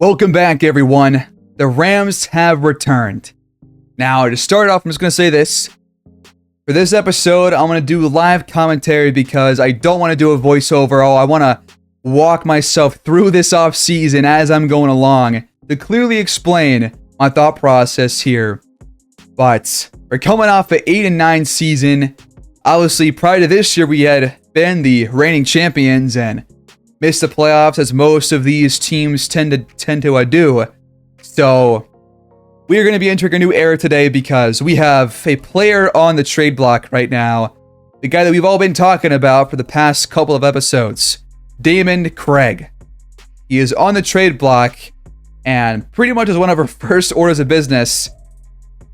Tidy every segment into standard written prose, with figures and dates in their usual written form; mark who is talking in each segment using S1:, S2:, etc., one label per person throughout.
S1: Welcome back, everyone. The Rams have returned. Now, to start off, I'm just going to say this. For this episode, I'm going to do live commentary because I don't want to do a voiceover. I want to walk myself through this offseason as I'm going along to clearly explain my thought process here. But we're coming off an 8-9 season. Obviously, prior to this year, we had been the reigning champions and missed the playoffs as most of these teams tend to do. So we are going to be entering a new era today because we have a player on the trade block right now. The guy that we've all been talking about for the past couple of episodes. Daymond Craig. He is on the trade block, and pretty much as one of our first orders of business,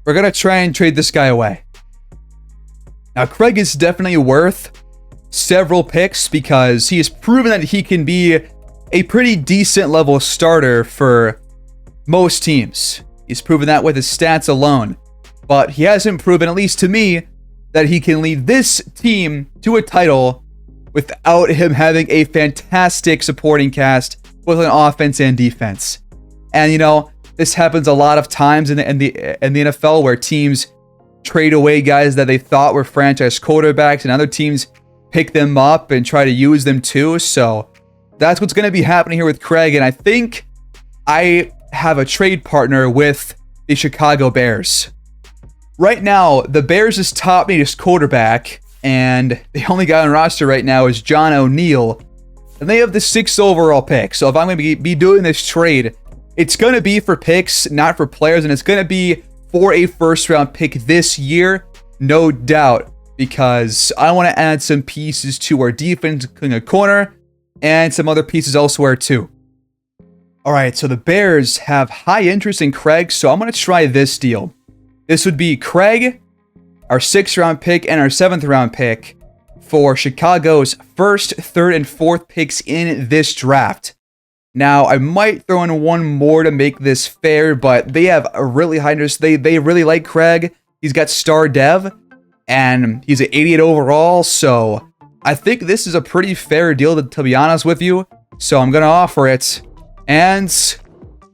S1: we're going to try and trade this guy away. Now, Craig is definitely worth several picks because he has proven that he can be a pretty decent level starter for most teams. He's proven that with his stats alone. But he hasn't proven, at least to me, that he can lead this team to a title without him having a fantastic supporting cast, both on offense and defense. And, you know, this happens a lot of times in the NFL where teams trade away guys that they thought were franchise quarterbacks and other teams pick them up and try to use them too. So that's what's going to be happening here with Craig. And I think I have a trade partner with the Chicago Bears. Right now, the Bears' top needest quarterback, and the only guy on roster right now is John O'Neill. And they have the 6th overall pick. So if I'm going to be doing this trade, it's going to be for picks, not for players. And it's going to be for a first-round pick this year, no doubt. Because I want to add some pieces to our defense, including a corner, and some other pieces elsewhere too. Alright, so the Bears have high interest in Craig, so I'm going to try this deal. This would be Craig, our 6th round pick, and our 7th round pick for Chicago's 1st, 3rd, and 4th picks in this draft. Now, I might throw in one more to make this fair, but they have a really high interest. They really like Craig. He's got star dev, and he's an 88 overall, so I think this is a pretty fair deal, to be honest with you. So I'm going to offer it. And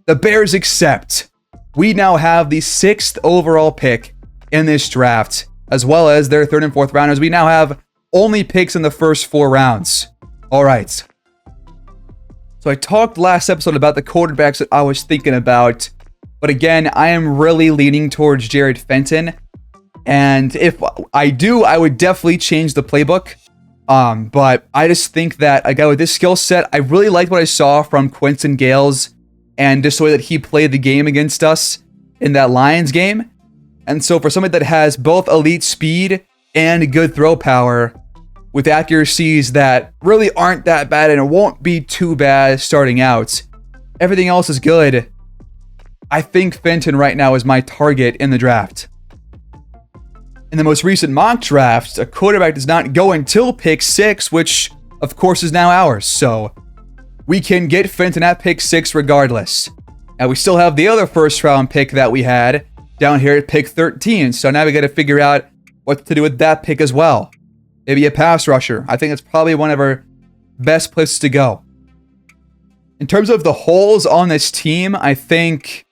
S1: the Bears accept. We now have the 6th overall pick in this draft, as well as their 3rd and 4th rounders. We now have only picks in the first 4 rounds. All right. So I talked last episode about the quarterbacks that I was thinking about. But again, I am really leaning towards Jared Fenton. And if I do, I would definitely change the playbook. But I just think that a guy with this skill set, I really liked what I saw from Quinton Gales and just the way that he played the game against us in that Lions game. And so for somebody that has both elite speed and good throw power with accuracies that really aren't that bad and it won't be too bad starting out, everything else is good. I think Fenton right now is my target in the draft. In the most recent mock draft, a quarterback does not go until pick 6, which of course is now ours. So we can get Fenton at pick 6 regardless. Now we still have the other 1st round pick that we had down here at pick 13. So now we got to figure out what to do with that pick as well. Maybe a pass rusher. I think it's probably one of our best places to go. In terms of the holes on this team, I think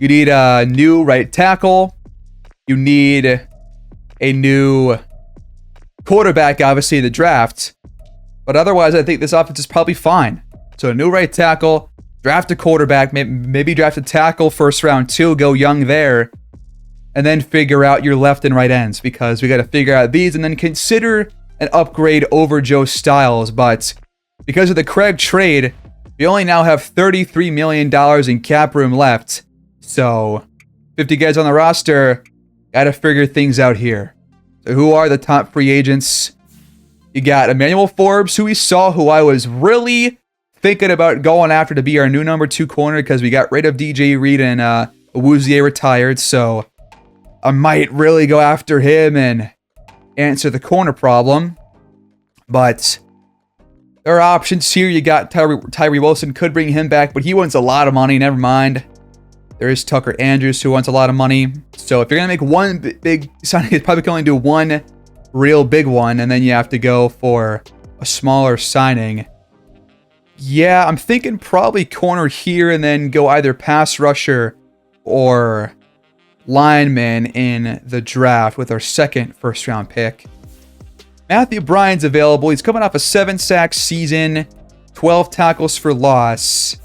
S1: you need a new right tackle. You need a new quarterback, obviously, in the draft. But otherwise, I think this offense is probably fine. So a new right tackle, draft a quarterback, maybe draft a tackle 1st round too, go young there. And then figure out your left and right ends because we got to figure out these and then consider an upgrade over Joe Styles. But because of the Craig trade, we only now have $33 million in cap room left. So 50 guys on the roster. Got to figure things out here. So who are the top free agents? You got Emmanuel Forbes, who we saw, who I was really thinking about going after to be our new number 2 corner because we got rid of DJ Reed and Awuzie retired. So I might really go after him and answer the corner problem. But there are options here. You got Tyree Wilson, could bring him back, but he wants a lot of money. Never mind. There is Tucker Andrews, who wants a lot of money. So if you're going to make one big signing, you probably can only do one real big one, and then you have to go for a smaller signing. Yeah, I'm thinking probably corner here and then go either pass rusher or lineman in the draft with our second first-round pick. Matthew Bryant's available. He's coming off a 7-sack season, 12 tackles for loss.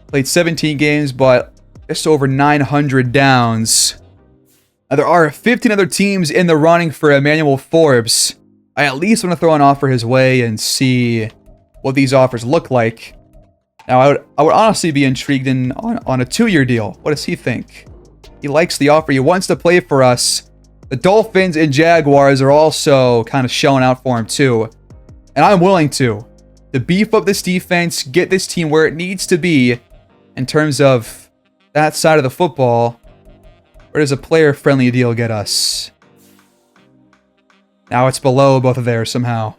S1: Played 17 games, but just over 900 downs. Now, there are 15 other teams in the running for Emmanuel Forbes. I at least want to throw an offer his way and see what these offers look like. Now, I would honestly be intrigued on a 2-year deal. What does he think? He likes the offer. He wants to play for us. The Dolphins and Jaguars are also kind of showing out for him too. And I'm willing to beef up this defense, get this team where it needs to be in terms of that side of the football. Where does a player-friendly deal get us? Now it's below both of theirs somehow.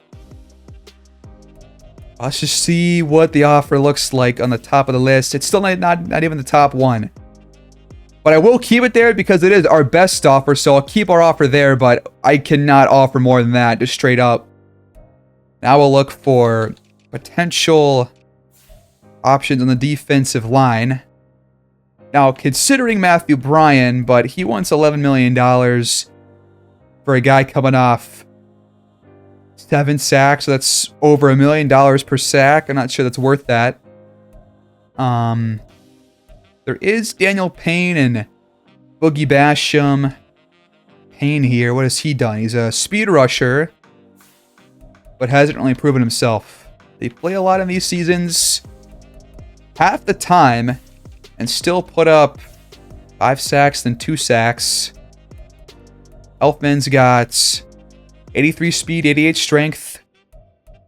S1: Let's just see what the offer looks like on the top of the list. It's still not even the top one. But I will keep it there because it is our best offer, so I'll keep our offer there, but I cannot offer more than that, just straight up. Now we'll look for potential options on the defensive line. Now, considering Matthew Bryant, but he wants $11 million for a guy coming off 7 sacks, so that's over $1 million per sack. I'm not sure that's worth that. There is Daniel Payne and Boogie Basham. Payne here, what has he done? He's a speed rusher, but hasn't really proven himself. They play a lot in these seasons, half the time, and still put up 5 sacks than 2 sacks. Elfman's got 83 speed, 88 strength,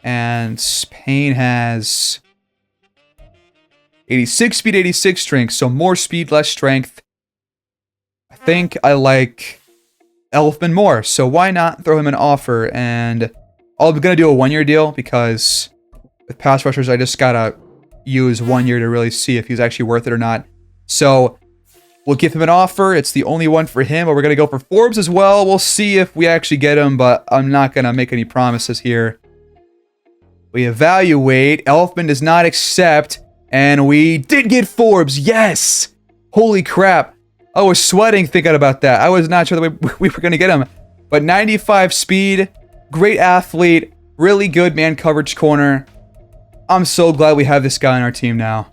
S1: and Payne has 86 speed, 86 strength, so more speed, less strength. I think I like Elfman more, so why not throw him an offer? And I'm going to do a 1-year deal because with pass rushers, I just got to use 1 year to really see if he's actually worth it or not. So we'll give him an offer. It's the only one for him, but we're going to go for Forbes as well. We'll see if we actually get him, but I'm not going to make any promises here. We evaluate. Elfman does not accept, and we did get Forbes. Yes! Holy crap. I was sweating thinking about that. I was not sure that we were going to get him. But 95 speed, great athlete, really good man coverage corner. I'm so glad we have this guy on our team now.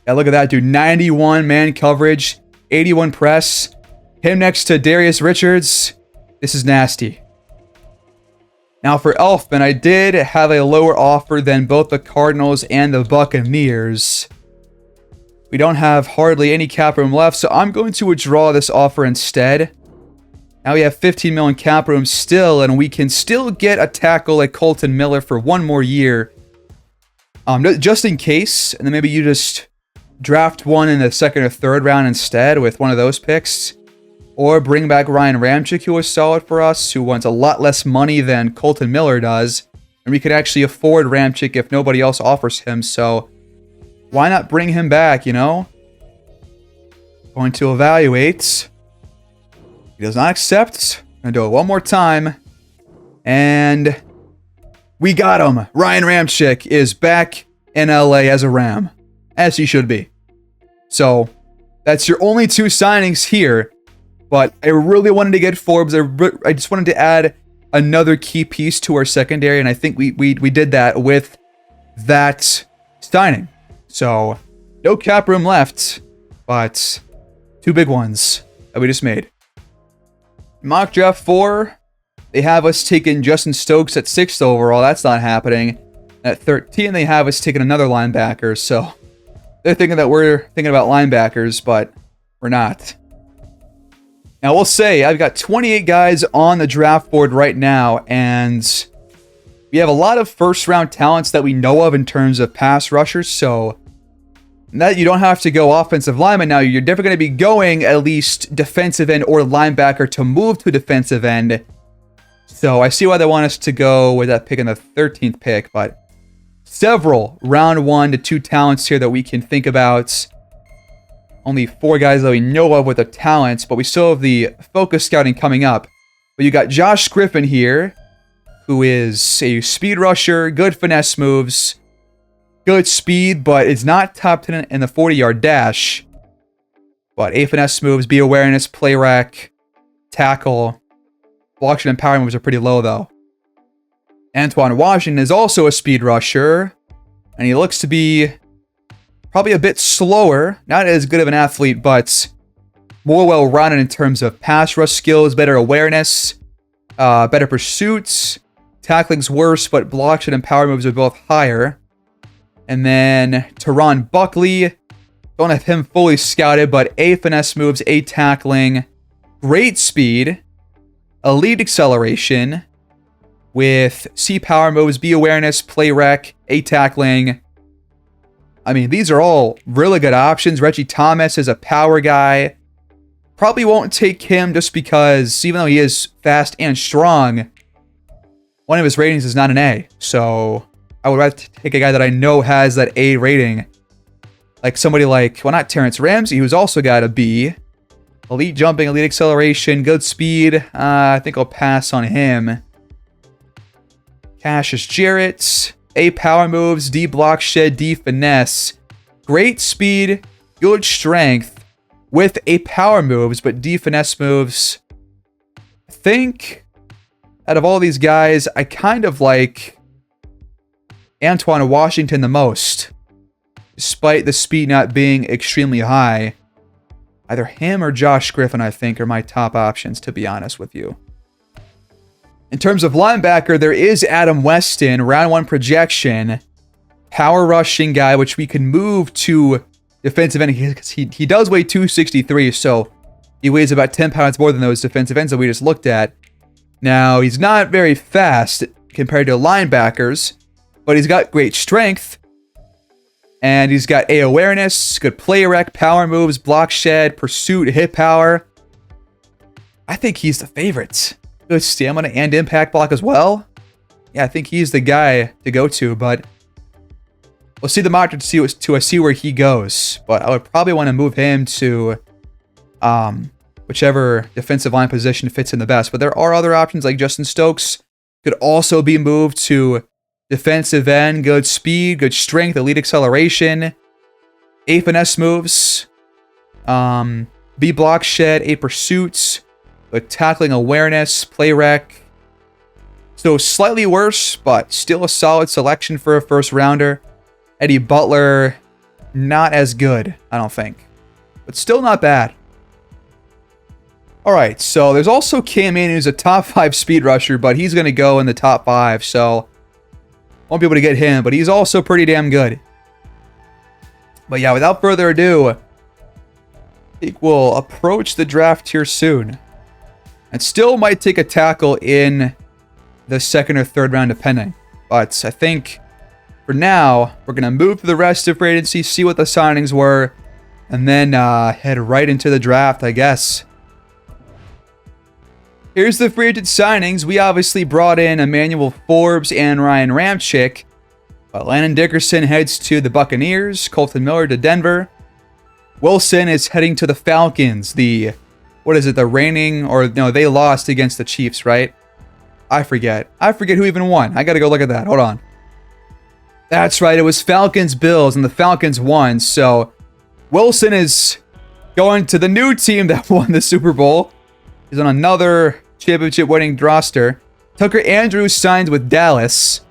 S1: Yeah, look at that, dude. 91 man coverage, 81 press. Him next to Darius Richards. This is nasty. Now for Elfman, I did have a lower offer than both the Cardinals and the Buccaneers. We don't have hardly any cap room left, so I'm going to withdraw this offer instead. Now we have 15 million cap room still, and we can still get a tackle like Colton Miller for 1 more year. Just in case, and then maybe you just draft one in the 2nd or 3rd round instead with one of those picks. Or bring back Ryan Ramczyk, who was solid for us, who wants a lot less money than Colton Miller does. And we could actually afford Ramczyk if nobody else offers him, so why not bring him back, you know? Going to evaluate. He does not accept. I'm going to do it one more time. And we got him. Ryan Ramczyk is back in LA as a Ram, as he should be. So that's your only 2 signings here. But I really wanted to get Forbes. I just wanted to add another key piece to our secondary, and I think we did that with that signing. So no cap room left, but 2 big ones that we just made. Mock draft 4, they have us taking Justin Stokes at 6th overall. That's not happening. At 13, they have us taking another linebacker. So they're thinking that we're thinking about linebackers, but we're not. Now, we'll say I've got 28 guys on the draft board right now, and we have a lot of first-round talents that we know of in terms of pass rushers, so that you don't have to go offensive lineman now. You're definitely going to be going at least defensive end or linebacker to move to defensive end. So I see why they want us to go with that pick in the 13th pick, but several round 1 to 2 talents here that we can think about. Only 4 guys that we know of with the talents, but we still have the focus scouting coming up. But you got Josh Griffin here, who is a speed rusher, good finesse moves, good speed, but it's not top 10 in the 40-yard dash. But A finesse moves, B awareness, play rec, tackle. Blockshot and power moves are pretty low, though. Antoine Washington is also a speed rusher, and he looks to be probably a bit slower. Not as good of an athlete, but more well-rounded in terms of pass rush skills, better awareness, better pursuits. Tackling's worse, but blockshot and power moves are both higher. And then Teron Buckley. Don't have him fully scouted, but A finesse moves, A tackling, great speed, elite acceleration, with C power moves, B awareness, play rec, A tackling. I mean, these are all really good options. Reggie Thomas is a power guy. Probably won't take him just because, even though he is fast and strong, one of his ratings is not an A. So I would rather take a guy that I know has that A rating. Like somebody like, well, not Terrence Ramsey, who's also got a B. Elite jumping, elite acceleration, good speed. I think I'll pass on him. Cassius Jarrett. A power moves, D block shed, D finesse. Great speed, good strength with A power moves, but D finesse moves. I think out of all these guys, I kind of like Antoine Washington the most. Despite the speed not being extremely high. Either him or Josh Griffin, I think, are my top options, to be honest with you. In terms of linebacker, there is Adam Weston, round 1 projection. Power rushing guy, which we can move to defensive end. He does weigh 263, so he weighs about 10 pounds more than those defensive ends that we just looked at. Now, he's not very fast compared to linebackers, but he's got great strength. And he's got A awareness, good play rec, power moves, block shed, pursuit, hit power. I think he's the favorite. Good stamina and impact block as well. Yeah, I think he's the guy to go to, but we'll see the mock draft to see where he goes. But I would probably want to move him to whichever defensive line position fits in the best. But there are other options like Justin Stokes could also be moved to defensive end, good speed, good strength, elite acceleration, A finesse moves, B block shed, A pursuits, good tackling awareness, play rec. So slightly worse, but still a solid selection for a first rounder. Eddie Butler, not as good, I don't think, but still not bad. All right, so there's also Cam Manning, who's a top 5 speed rusher, but he's going to go in the top 5, so won't be able to get him, but he's also pretty damn good. But yeah, without further ado, I think we'll approach the draft here soon. And still might take a tackle in the 2nd or 3rd round, depending. But I think for now, we're going to move to the rest of free agency, see what the signings were, and then head right into the draft, I guess. Here's the free agent signings. We obviously brought in Emmanuel Forbes and Ryan Ramczyk. But Landon Dickerson heads to the Buccaneers. Colton Miller to Denver. Wilson is heading to the Falcons. The reigning, or no, they lost against the Chiefs, right? I forget who even won. I gotta go look at that. Hold on. That's right, it was Falcons-Bills, and the Falcons won. So Wilson is going to the new team that won the Super Bowl. He's on another championship winning roster. Tucker Andrews signed with Dallas.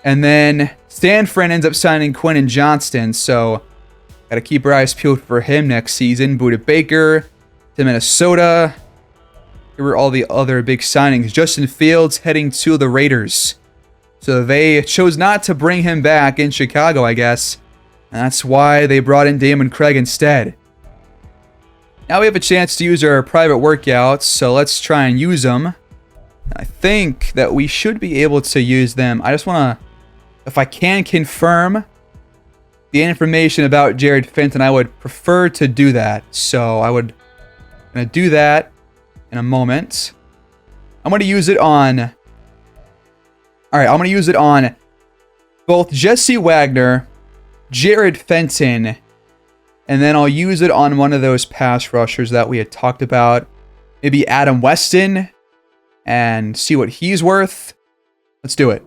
S1: And then Stanford ends up signing Quentin Johnston. So got to keep our eyes peeled for him next season. Budda Baker to Minnesota. Here were all the other big signings. Justin Fields heading to the Raiders. So they chose not to bring him back in Chicago, I guess. And that's why they brought in Damon Craig instead. Now we have a chance to use our private workouts, so let's try and use them. I think that we should be able to use them. I just want to, if I can confirm the information about Jared Fenton, I would prefer to do that. So I'm going to do that in a moment. I'm going to use it on, all right, I'm going to use it on both Jesse Wagner, Jared Fenton, and then I'll use it on one of those pass rushers that we had talked about. Maybe Adam Weston, and see what he's worth. Let's do it.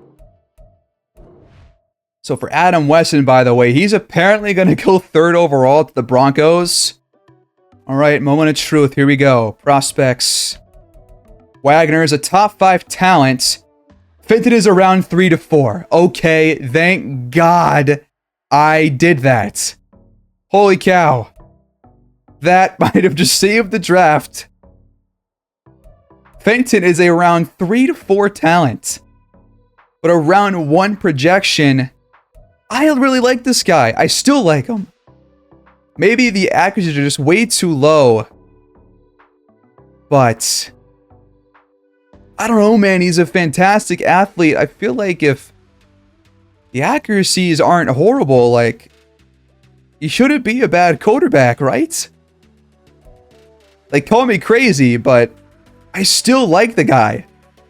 S1: So for Adam Weston, by the way, he's apparently going to go 3rd overall to the Broncos. All right, moment of truth. Here we go. Prospects. Wagner is a top 5 talent. Fenton is around 3 to 4. Okay, thank God I did that. Holy cow. That might have just saved the draft. Fenton is a round 3 to 4 talent. But a round 1 projection. I really like this guy. I still like him. Maybe the accuracies are just way too low. But I don't know, man. He's a fantastic athlete. I feel like if the accuracies aren't horrible, like, he shouldn't be a bad quarterback, right? Like, call me crazy, but I still like the guy.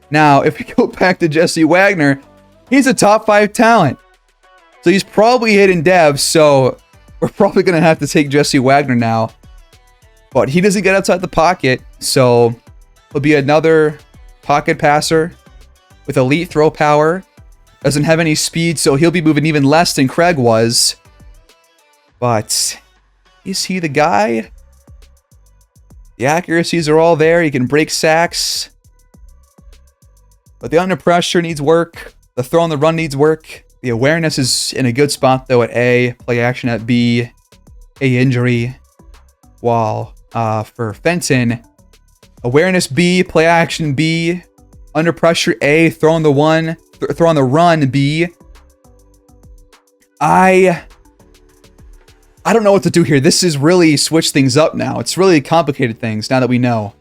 S1: Now, if we go back to Jesse Wagner, he's a top 5 talent. So he's probably hitting devs, so we're probably going to have to take Jesse Wagner now. But he doesn't get outside the pocket, so he'll be another pocket passer with elite throw power. Doesn't have any speed, so he'll be moving even less than Craig was. But is he the guy? The accuracies are all there. He can break sacks. But the under pressure needs work. The throw on the run needs work. The awareness is in a good spot, though, at A. Play action at B. A injury. While for Fenton, awareness B. Play action B. Under pressure A. Throw on the run B. I don't know what to do here. This is really switched things up now. It's really complicated things now that we know.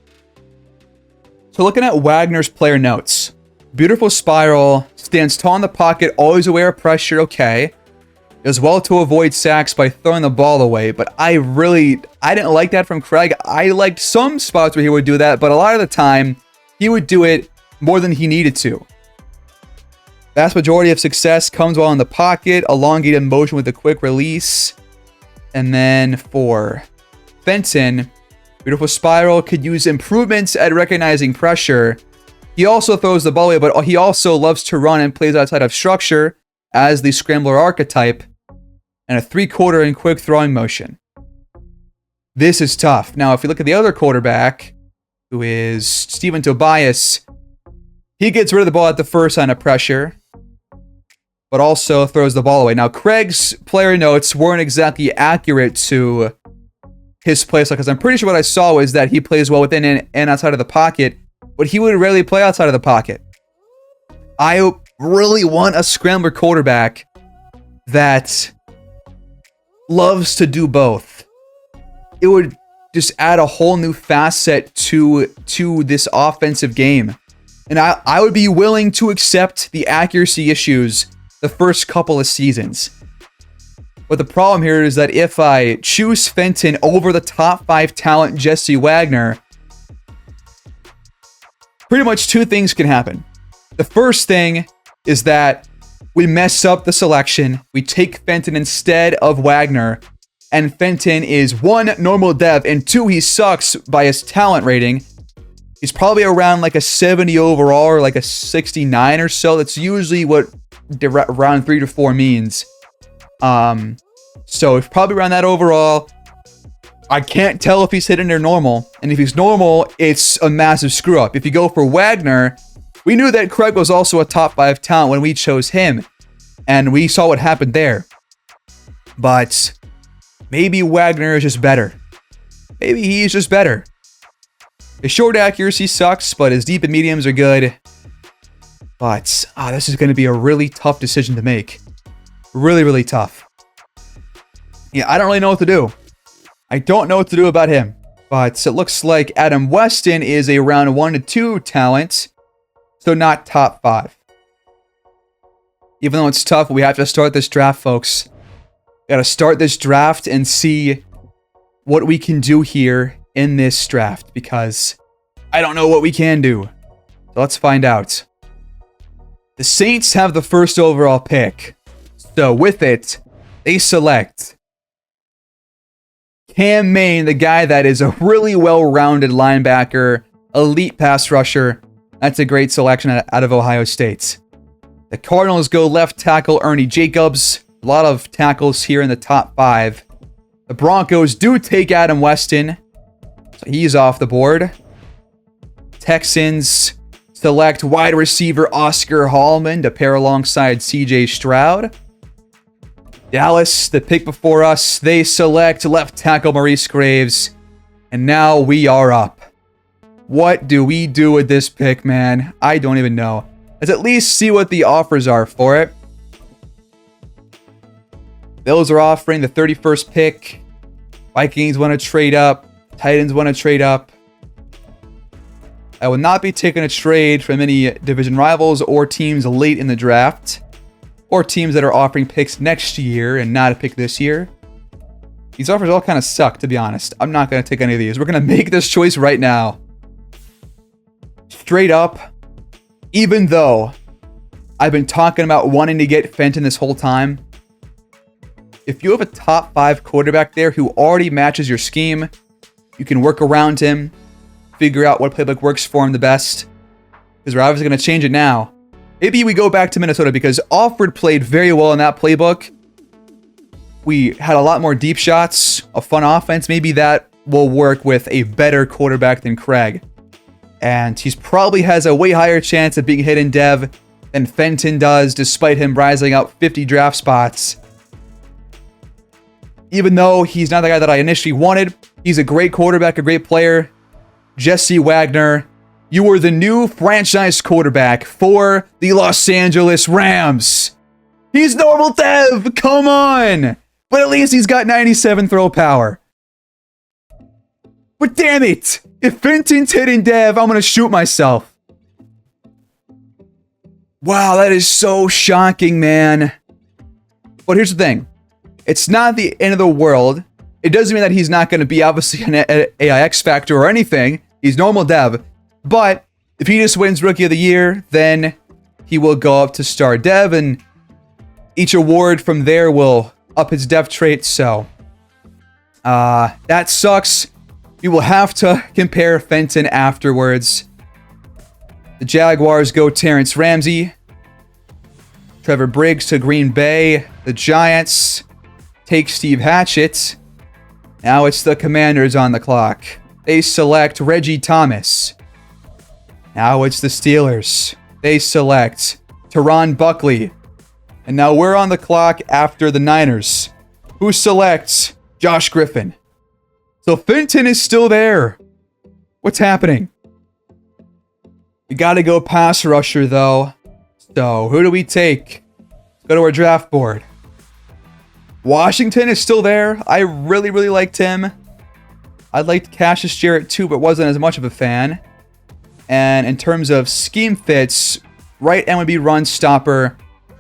S1: So looking at Wagner's player notes. Beautiful spiral. Stands tall in the pocket. Always aware of pressure. Okay. Does well to avoid sacks by throwing the ball away. But I didn't like that from Craig. I liked some spots where he would do that. But a lot of the time, he would do it more than he needed to. Vast majority of success comes while in the pocket. Elongated motion with a quick release. And then for Fenton, beautiful spiral, could use improvements at recognizing pressure. He also throws the ball away, but he also loves to run and plays outside of structure as the scrambler archetype and a 3/4 and quick throwing motion. This is tough. Now, if you look at the other quarterback, who is Steven Tobias, he gets rid of the ball at the first sign of pressure, but also throws the ball away. Now, Craig's player notes weren't exactly accurate to his play style, because I'm pretty sure what I saw was that he plays well within and outside of the pocket, but he would rarely play outside of the pocket. I really want a scrambler quarterback that loves to do both. It would just add a whole new facet to this offensive game. And I would be willing to accept the accuracy issues the first couple of seasons. But the problem here is that if I choose Fenton over the top 5 talent Jesse Wagner, pretty much 2 things can happen. The first thing is that we mess up the selection. We take Fenton instead of Wagner. And Fenton is 1, normal dev, and 2, he sucks by his talent rating. He's probably around like a 70 overall or like a 69 or so. That's usually what round 3 to 4 means. So it's probably around that overall. I can't tell if he's hitting their normal. And if he's normal, it's a massive screw up. If you go for Wagner, we knew that Craig was also a top 5 talent when we chose him. And we saw what happened there. But maybe Wagner is just better. Maybe he's just better. His short accuracy sucks, but his deep and mediums are good. But this is going to be a really tough decision to make. Really, really tough. Yeah, I don't really know what to do. I don't know what to do about him. But it looks like Adam Weston is a round 1 to 2 talent. So not top 5. Even though it's tough, we have to start this draft, folks. We got to start this draft and see what we can do here in this draft, because I don't know what we can do. So let's find out. The Saints have the first overall pick. So with it, they select Cam Maine, the guy that is a really well-rounded linebacker, elite pass rusher. That's a great selection out of Ohio State. The Cardinals go left tackle Ernie Jacobs. A lot of tackles here in the top 5. The Broncos do take Adam Weston, so he's off the board. Texans select wide receiver Oscar Hallman to pair alongside CJ Stroud. Dallas, the pick before us, they select left tackle Maurice Graves. And now we are up. What do we do with this pick, man? I don't even know. Let's at least see what the offers are for it. Bills are offering the 31st pick. Vikings want to trade up. Titans want to trade up. I will not be taking a trade from any division rivals or teams late in the draft, or teams that are offering picks next year and not a pick this year. These offers all kind of suck, to be honest. I'm not going to take any of these. We're going to make this choice right now. Straight up, even though I've been talking about wanting to get Fenton this whole time, if you have a top 5 quarterback there who already matches your scheme, you can work around him, figure out what playbook works for him the best, because we're obviously going to change it now. Maybe we go back to Minnesota because Alford played very well in that playbook. We had a lot more deep shots, a fun offense. Maybe that will work with a better quarterback than Craig. And he probably has a way higher chance of being hit in dev than Fenton does, despite him rising up 50 draft spots. Even though he's not the guy that I initially wanted, he's a great quarterback, a great player. Jesse Wagner, you are the new franchise quarterback for the Los Angeles Rams. He's normal dev, come on! But at least he's got 97 throw power. But damn it! If Fenton's hitting dev, I'm gonna shoot myself. Wow, that is so shocking, man. But here's the thing. It's not the end of the world. It doesn't mean that he's not going to be obviously an AIX factor or anything. He's normal dev. But if he just wins Rookie of the Year, then he will go up to Star Dev, and each award from there will up his dev trait. So that sucks. We will have to compare Fenton afterwards. The Jaguars go Terrence Ramsey. Trevor Briggs to Green Bay. The Giants take Steve Hatchett. Now it's the Commanders on the clock. They select Reggie Thomas. Now it's the Steelers. They select Teron Buckley. And now we're on the clock after the Niners, who selects Josh Griffin. So Fenton is still there. What's happening? We gotta go pass rusher, though. So who do we take? Let's go to our draft board. Washington is still there. I really, really liked him. I liked Cassius Jarrett too, but wasn't as much of a fan. And in terms of scheme fits, right end would be run stopper.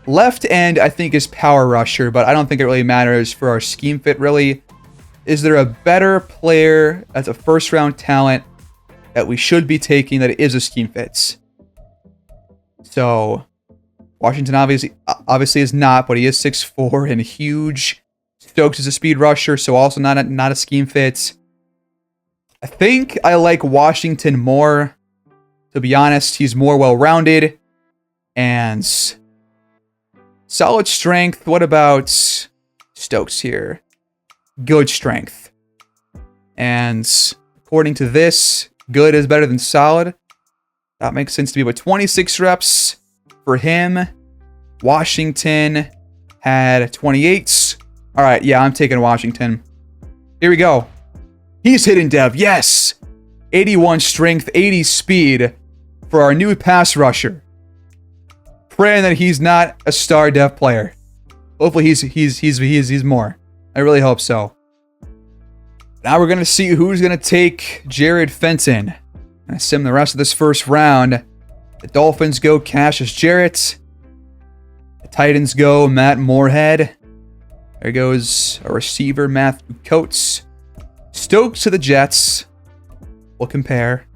S1: Left end, I think, is power rusher, but I don't think it really matters for our scheme fit, really. Is there a better player as a first-round talent that we should be taking that is a scheme fits? So Washington obviously is not, but he is 6'4" and huge. Stokes is a speed rusher, so also not a scheme fit. I think I like Washington more. To be honest, he's more well-rounded and solid strength. What about Stokes here? Good strength. And according to this, good is better than solid. That makes sense to me. But 26 reps for him. Washington had 28. All right, yeah, I'm taking Washington. Here we go. He's hitting dev. Yes. 81 strength, 80 speed for our new pass rusher. Praying that he's not a star dev player. Hopefully he's more. I really hope so. Now we're going to see who's going to take Jared Fenton. I sim the rest of this first round. The Dolphins go Cassius Jarrett. The Titans go Matt Moorhead. There goes a receiver, Matthew Coates. Stokes to the Jets. We'll compare.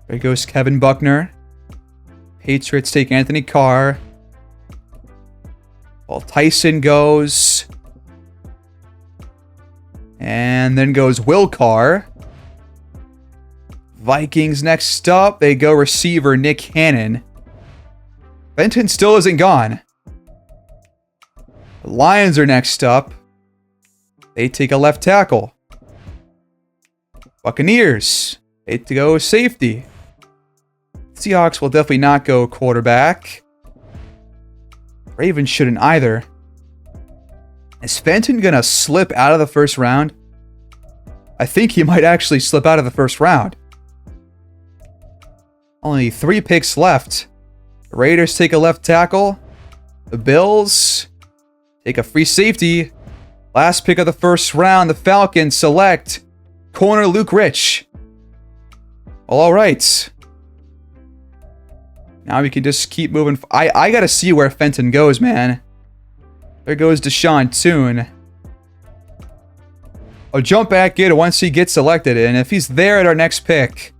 S1: There goes Kevin Buckner. Patriots take Anthony Carr. Well, Tyson goes. And then goes Will Carr. Vikings next up. They go receiver Nick Hannon. Fenton still isn't gone. The Lions are next up. They take a left tackle. Buccaneers. They go safety. Seahawks will definitely not go quarterback. Ravens shouldn't either. Is Fenton gonna slip out of the first round? I think he might actually slip out of the first round. Only 3 picks left. The Raiders take a left tackle. The Bills take a free safety. Last pick of the first round, the Falcons select corner Luke Rich. Well, all right. Now we can just keep moving. I gotta see where Fenton goes, man. There goes Deshaun Toon. I'll jump back in once he gets selected, and if he's there at our next pick,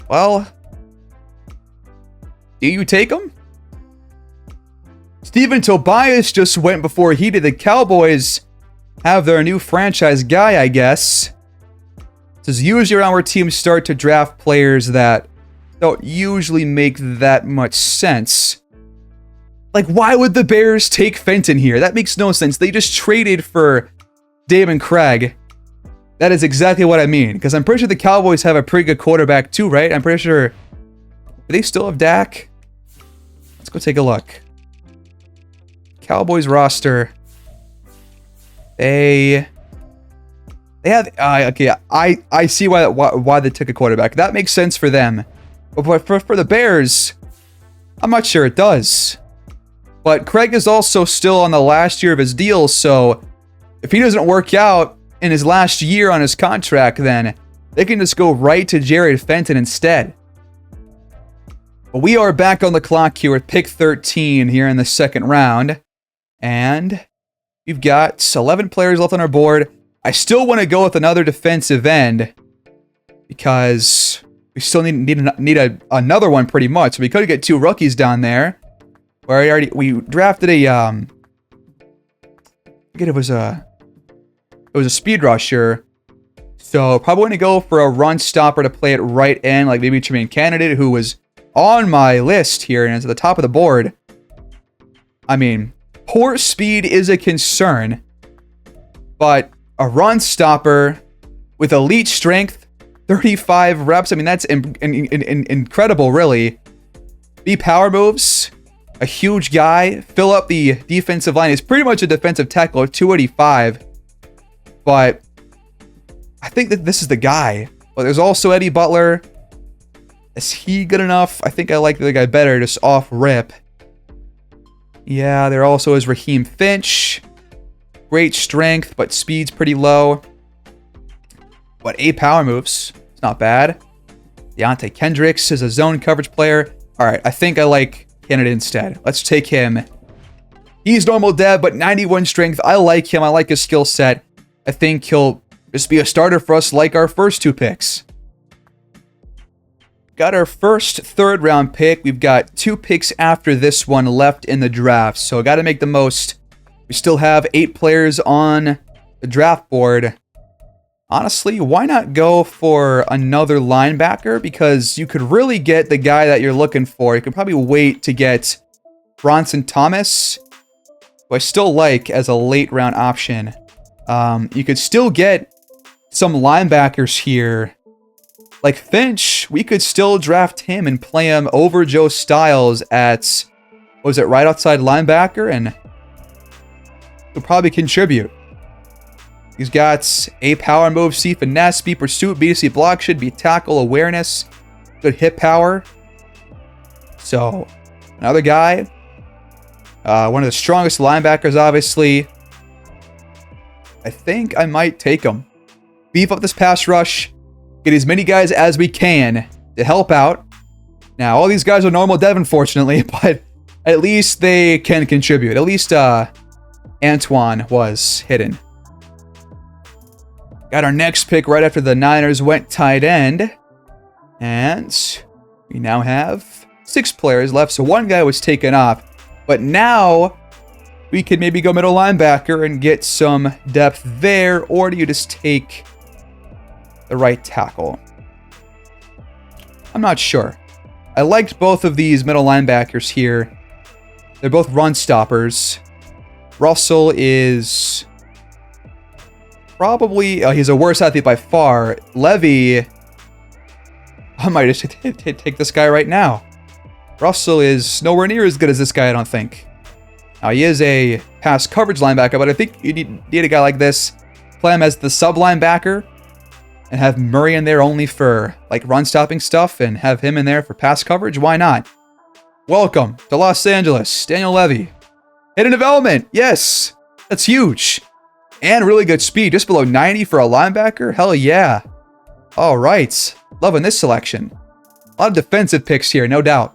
S1: well, do you take him? Steven Tobias just went before he did. The Cowboys have their new franchise guy, I guess. This is usually around where teams start to draft players that don't usually make that much sense. Like, why would the Bears take Fenton here? That makes no sense. They just traded for Daymond Craig. That is exactly what I mean. Because I'm pretty sure the Cowboys have a pretty good quarterback too, right? I'm pretty sure... Do they still have Dak? Let's go take a look. Cowboys roster. They have... okay, I see why they took a quarterback. That makes sense for them. But for the Bears, I'm not sure it does. But Craig is also still on the last year of his deal, so if he doesn't work out in his last year on his contract, then they can just go right to Jared Fenton instead. But we are back on the clock here with pick 13 here in the second round. And we've got 11 players left on our board. I still want to go with another defensive end because we still need another one pretty much. We could get 2 rookies down there. We drafted a I forget it was a speed rusher. So probably going to go for a run stopper to play it right in, like maybe Tremaine Candidate, who was on my list here and is at the top of the board. I mean, poor speed is a concern, but a run stopper with elite strength, 35 reps. I mean, that's incredible, really. B power moves. A huge guy. Fill up the defensive line. He's pretty much a defensive tackle at 285. But I think that this is the guy. But there's also Eddie Butler. Is he good enough? I think I like the guy better, just off rip. Yeah, there also is Raheem Finch. Great strength, but speed's pretty low. But 8 power moves. It's not bad. Deontay Kendricks is a zone coverage player. All right, I think I like Candidate instead. Let's take him. He's normal dev, but 91 strength. I like him. I like his skill set. I think he'll just be a starter for us like our first 2 picks. Got our first 3rd round pick. We've got 2 picks after this one left in the draft, so got to make the most. We still have 8 players on the draft board. Honestly, why not go for another linebacker? Because you could really get the guy that you're looking for. You could probably wait to get Bronson Thomas, who I still like as a late round option. You could still get some linebackers here. Like Finch, we could still draft him and play him over Joe Styles at, what was it, right outside linebacker, and he'll probably contribute. He's got A power move, C finesse, B pursuit, B to C block, should be tackle awareness, good hit power. So, another guy. One of the strongest linebackers, obviously. I think I might take him. Beef up this pass rush. Get as many guys as we can to help out. Now, all these guys are normal dev, unfortunately, but at least they can contribute. At least Antoine was hidden. Got our next pick right after the Niners went tight end. And we now have 6 players left, so 1 guy was taken off. But now we could maybe go middle linebacker and get some depth there, or do you just take the right tackle? I'm not sure. I liked both of these middle linebackers here. They're both run stoppers. Russell is probably... he's a worse athlete by far. Levy... I might just take this guy right now. Russell is nowhere near as good as this guy, I don't think. Now, he is a pass coverage linebacker, but I think you need a guy like this. Play him as the sub linebacker and have Murray in there only for like run stopping stuff and have him in there for pass coverage. Why not? Welcome to Los Angeles, Daniel Levy. Hidden development. Yes, that's huge. And really good speed, just below 90 for a linebacker. Hell yeah. All right. Loving this selection. A lot of defensive picks here, no doubt.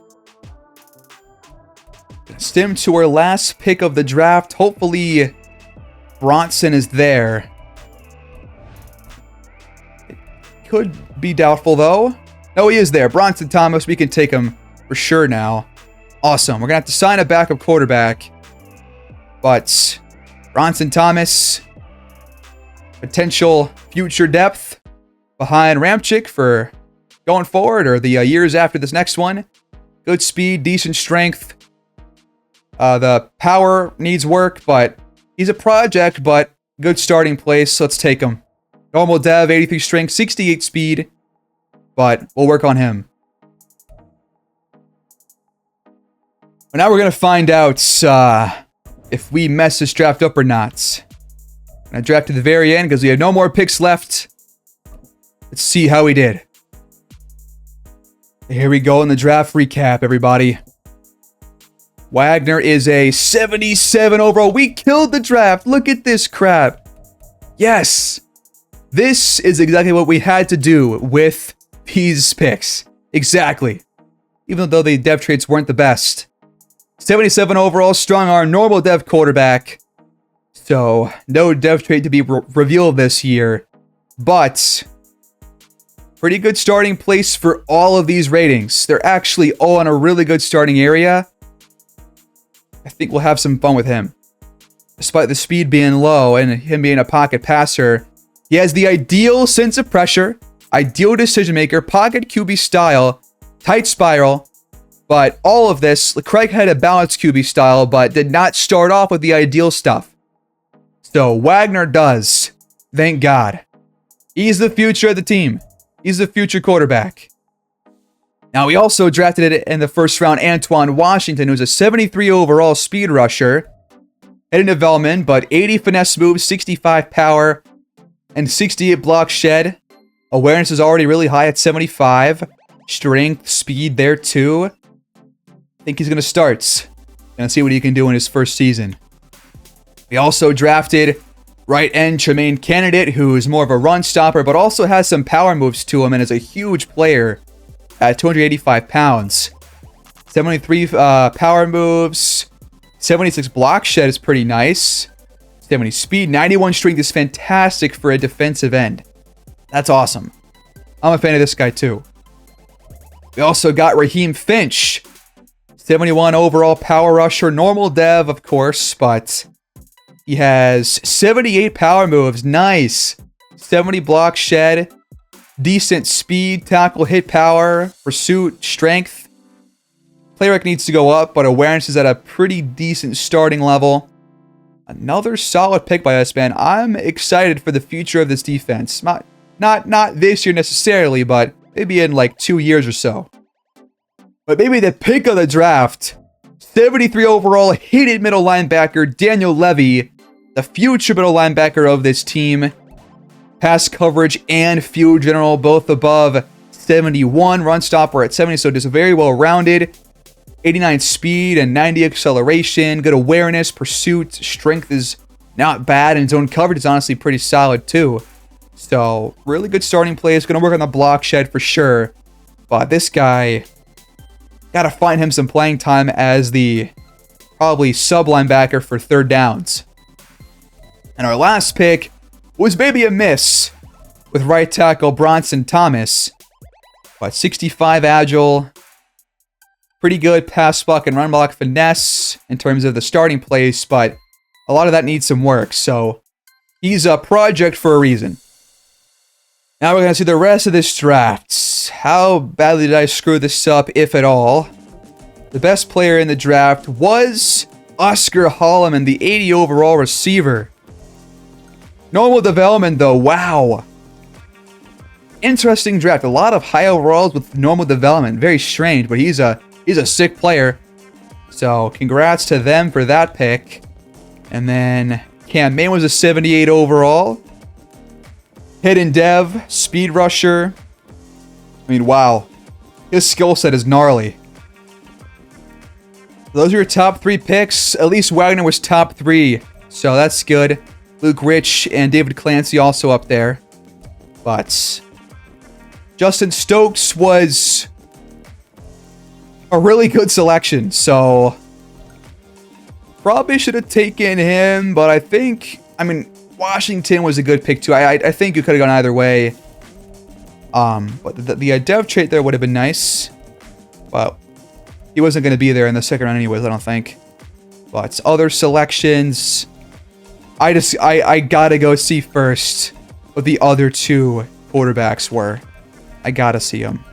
S1: Stim to our last pick of the draft. Hopefully, Bronson is there. It could be doubtful, though. No, he is there. Bronson Thomas. We can take him for sure now. Awesome. We're going to have to sign a backup quarterback. But Bronson Thomas, potential future depth behind Ramczyk for going forward or the years after this next one. Good speed, decent strength. The power needs work, but he's a project, but good starting place. Let's take him. Normal dev, 83 strength, 68 speed, but we'll work on him. But now we're going to find out if we mess this draft up or not. I'm going to draft to the very end because we have no more picks left. Let's see how we did. Here we go in the draft recap, everybody. Wagner is a 77 overall. We killed the draft. Look at this crap. Yes. This is exactly what we had to do with these picks. Exactly. Even though the dev traits weren't the best. 77 overall, strong arm, normal dev quarterback. So, no dev trait to be revealed this year. But pretty good starting place for all of these ratings. They're actually all in a really good starting area. I think we'll have some fun with him. Despite the speed being low and him being a pocket passer, he has the ideal sense of pressure, ideal decision maker, pocket QB style, tight spiral. But all of this, Craig had a balanced QB style, but did not start off with the ideal stuff. So Wagner does. Thank God. He's the future of the team. He's the future quarterback. Now, we also drafted it in the first round, Antoine Washington, who's a 73 overall speed rusher. Heading development, but 80 finesse moves, 65 power, and 68 block shed. Awareness is already really high at 75. Strength, speed there too. I think he's going to start. Gonna see what he can do in his first season. We also drafted right end Tremaine Candidate, who is more of a run stopper, but also has some power moves to him and is a huge player at 285 pounds. 73 power moves. 76 block shed is pretty nice. 70 speed. 91 strength is fantastic for a defensive end. That's awesome. I'm a fan of this guy too. We also got Raheem Finch. 71 overall power rusher. Normal dev, of course, but he has 78 power moves. Nice. 70 block shed. Decent speed, tackle, hit power, pursuit, strength. Play rec needs to go up, but awareness is at a pretty decent starting level. Another solid pick by us, man. I'm excited for the future of this defense. Not this year necessarily, but maybe in like 2 years or so. But maybe the pick of the draft, 73 overall, hated middle linebacker, Daniel Levy, the future middle linebacker of this team. Pass coverage and field general, both above 71. Run stopper at 70, so just very well-rounded. 89 speed and 90 acceleration. Good awareness, pursuit, strength is not bad, and zone coverage is honestly pretty solid too. So, really good starting place. Going to work on the block shed for sure. But this guy, got to find him some playing time as the probably sub-linebacker for third downs. And our last pick was maybe a miss with right tackle Bronson Thomas. But 65 agile. Pretty good pass block and run block finesse in terms of the starting place, but a lot of that needs some work. So he's a project for a reason. Now we're going to see the rest of this draft. How badly did I screw this up, if at all? The best player in the draft was Oscar Holloman, the 80 overall receiver. Normal development, though. Wow. Interesting draft. A lot of high overalls with normal development. Very strange, but he's a sick player. So congrats to them for that pick. And then Cam Main was a 78 overall. Hidden Dev, speed rusher. I mean, wow. His skill set is gnarly. Those are your top 3 picks. At least Wagner was top 3. So that's good. Luke Rich and David Clancy also up there. But Justin Stokes was a really good selection. So probably should have taken him. But I mean, Washington was a good pick too. I think you could have gone either way. But the dev trait there would have been nice. But he wasn't going to be there in the second round anyways, I don't think. But other selections, I gotta go see first what the other 2 quarterbacks were. I gotta see them.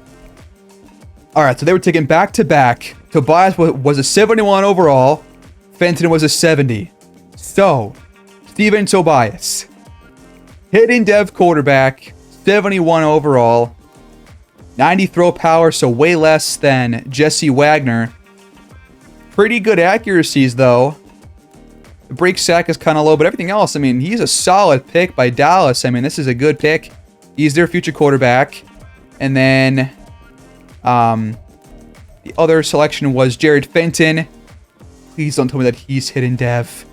S1: Alright, so they were taken back to back. Tobias was a 71 overall. Fenton was a 70. So Steven Tobias, hidden dev quarterback, 71 overall, 90 throw power, so way less than Jesse Wagner. Pretty good accuracies, though. The break sack is kind of low, but everything else, I mean, he's a solid pick by Dallas. I mean, this is a good pick. He's their future quarterback. And then the other selection was Jared Fenton. Please don't tell me that he's hidden dev.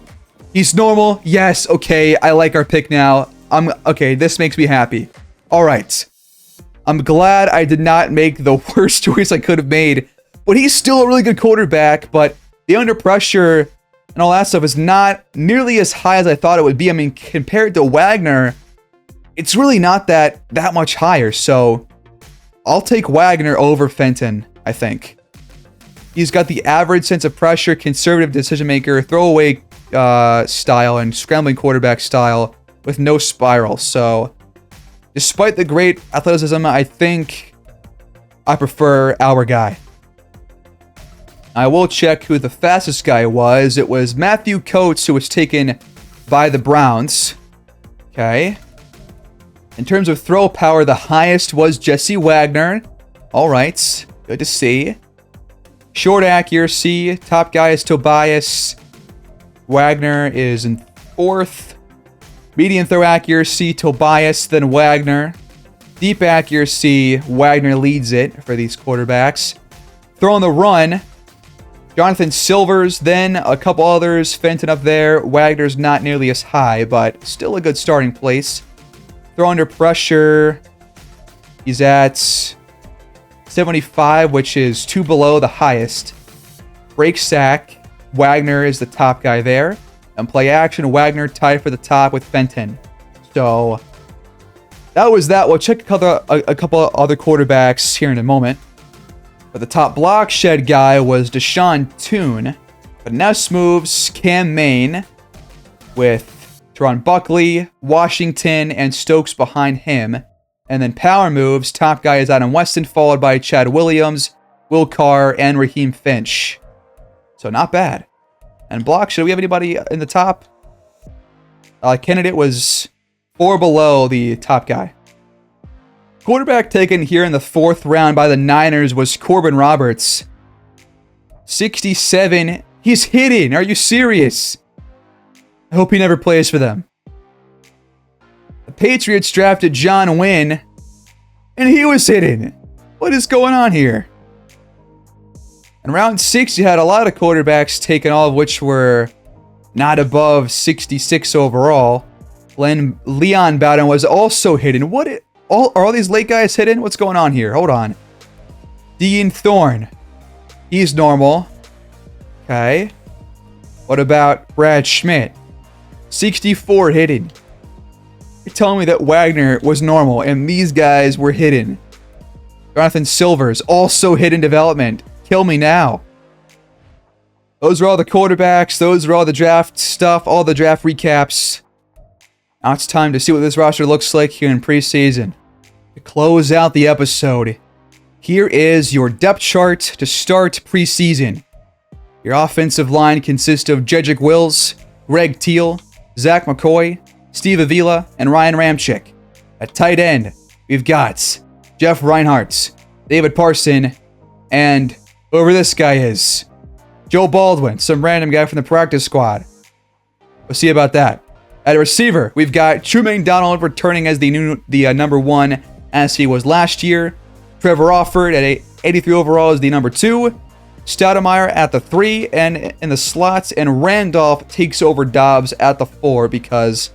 S1: He's normal. Yes. Okay. I like our pick now. Okay. This makes me happy. All right. I'm glad I did not make the worst choice I could have made. But he's still a really good quarterback. But the under pressure and all that stuff is not nearly as high as I thought it would be. I mean, compared to Wagner, it's really not that much higher. So I'll take Wagner over Fenton, I think. He's got the average sense of pressure, conservative decision maker, throwaway style, and scrambling quarterback style with no spiral. So despite the great athleticism, I think I prefer our guy. I will check who the fastest guy was. It was Matthew Coates, who was taken by the Browns. Okay. In terms of throw power, the highest was Jesse Wagner. All right. Good to see. Short accuracy. Top guy is Tobias. Wagner is in 4th. Median throw accuracy, Tobias, then Wagner. Deep accuracy, Wagner leads it for these quarterbacks. Throw on the run, Jonathan Silvers, then a couple others. Fenton up there. Wagner's not nearly as high, but still a good starting place. Throw under pressure, he's at 75, which is 2 below the highest. Break sack, Wagner is the top guy there. And play action, Wagner tied for the top with Fenton. So that was that. We'll check a couple other quarterbacks here in a moment. But the top block shed guy was Deshaun Toon. But now moves Cam Main with Teron Buckley, Washington, and Stokes behind him. And then power moves, top guy is Adam Weston, followed by Chad Williams, Will Carr, and Raheem Finch. So not bad. And block, should we have anybody in the top? Candidate was 4 below the top guy. Quarterback taken here in the 4th round by the Niners was Corbin Roberts. 67. He's hidden. Are you serious? I hope he never plays for them. The Patriots drafted John Wynn, and he was hidden. What is going on here? In round 6, you had a lot of quarterbacks taken, all of which were not above 66 overall. Leon Bowden was also hidden. Are all these late guys hidden? What's going on here? Hold on. Dean Thorne. He's normal. Okay. What about Brad Schmidt? 64 hidden. You're telling me that Wagner was normal and these guys were hidden. Jonathan Silvers, also hidden development. Kill me now. Those are all the quarterbacks. Those are all the draft stuff. All the draft recaps. Now it's time to see what this roster looks like here in preseason. to close out the episode, here is your depth chart to start preseason. Your offensive line consists of Jedrick Wills, Greg Teal, Zach McCoy, Steve Avila, and Ryan Ramczyk. At tight end, we've got Jeff Reinhardt, David Parson, and whoever this guy is, Joe Baldwin, some random guy from the practice squad. We'll see about that. At receiver, we've got Trumaine Donald returning as the number 1 as he was last year. Trevor Offord at 83 overall is the number 2. Stoudemire at the 3 and in the slots, and Randolph takes over Dobbs at the 4 because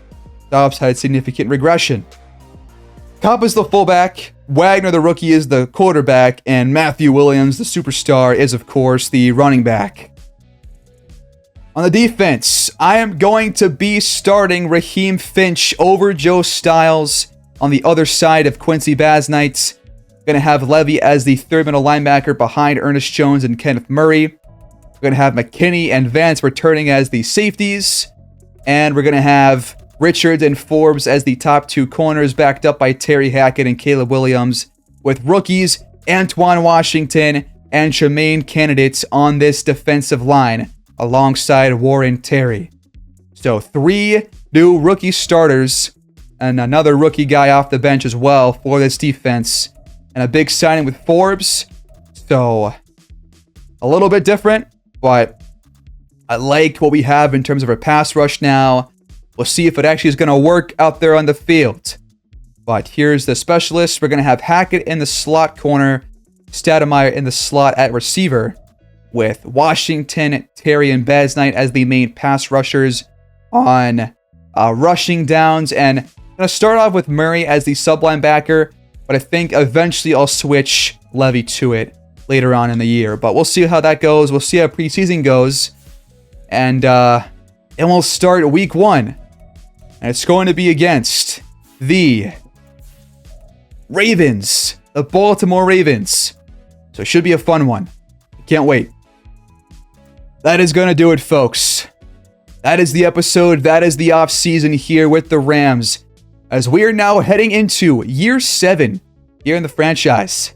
S1: Dobbs had significant regression. Cobb is the fullback, Wagner the rookie is the quarterback, and Matthew Williams, the superstar, is of course the running back. On the defense, I am going to be starting Raheem Finch over Joe Styles on the other side of Quincy Basnight. Going to have Levy as the third middle linebacker behind Ernest Jones and Kenneth Murray. We're going to have McKinney and Vance returning as the safeties. And we're going to have Richards and Forbes as the top 2 corners, backed up by Terry Hackett and Caleb Williams, with rookies Antoine Washington and Tremaine candidates on this defensive line alongside Warren Terry. So 3 new rookie starters and another rookie guy off the bench as well for this defense. And a big signing with Forbes. So, a little bit different, but I like what we have in terms of our pass rush now. We'll see if it actually is going to work out there on the field. But here's the specialists. We're going to have Hackett in the slot corner, Stoudemire in the slot at receiver, with Washington, Terry, and Basnight as the main pass rushers on rushing downs. And I'm going to start off with Murray as the sub linebacker. But I think eventually I'll switch Levy to it later on in the year. But we'll see how that goes. We'll see how preseason goes. And we'll start week 1. And it's going to be against the Ravens. The Baltimore Ravens. So it should be a fun one. Can't wait. That is going to do it, folks. That is the episode. That is the offseason here with the Rams, as we are now heading into year 7 here in the franchise.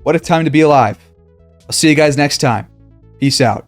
S1: What a time to be alive. I'll see you guys next time. Peace out.